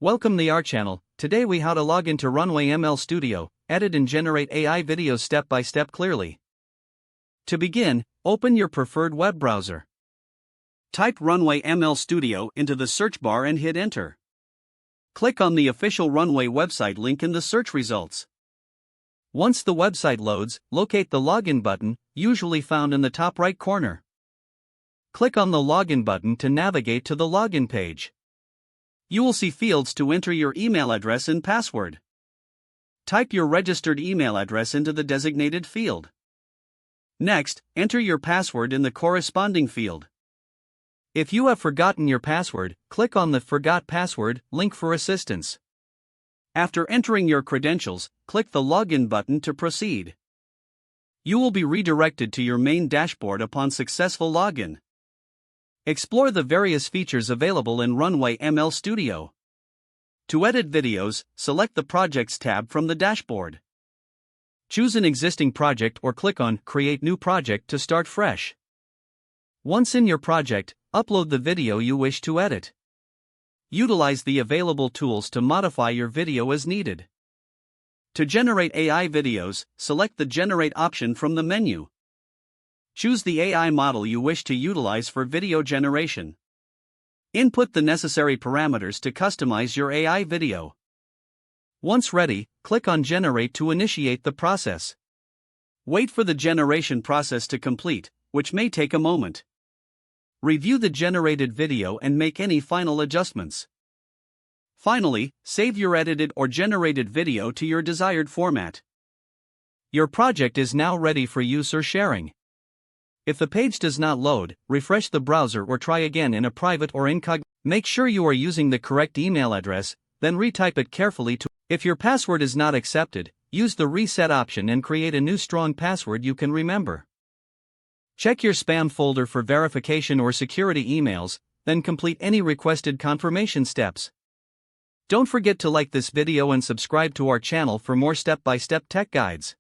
Welcome to our channel. Today we how to log into Runway ML Studio, edit and generate AI videos step by step clearly. To begin, open your preferred web browser. Type Runway ML Studio into the search bar and hit enter. Click on the official Runway website link in the search results. Once the website loads, locate the login button, usually found in the top right corner. Click on the login button to navigate to the login page. You will see fields to enter your email address and password. Type your registered email address into the designated field. Next, enter your password in the corresponding field. If you have forgotten your password, click on the Forgot Password link for assistance. After entering your credentials, click the Login button to proceed. You will be redirected to your main dashboard upon successful login. Explore the various features available in Runway ML Studio. To edit videos, select the Projects tab from the dashboard. Choose an existing project or click on Create New Project to start fresh. Once in your project, upload the video you wish to edit. Utilize the available tools to modify your video as needed. To generate AI videos, select the Generate option from the menu. Choose the AI model you wish to utilize for video generation. Input the necessary parameters to customize your AI video. Once ready, click on Generate to initiate the process. Wait for the generation process to complete, which may take a moment. Review the generated video and make any final adjustments. Finally, save your edited or generated video to your desired format. Your project is now ready for use or sharing. If the page does not load, refresh the browser or try again in a private or incognito. Make sure you are using the correct email address, then retype it carefully to. If your password is not accepted, use the reset option and create a new strong password you can remember. Check your spam folder for verification or security emails, then complete any requested confirmation steps. Don't forget to like this video and subscribe to our channel for more step-by-step tech guides.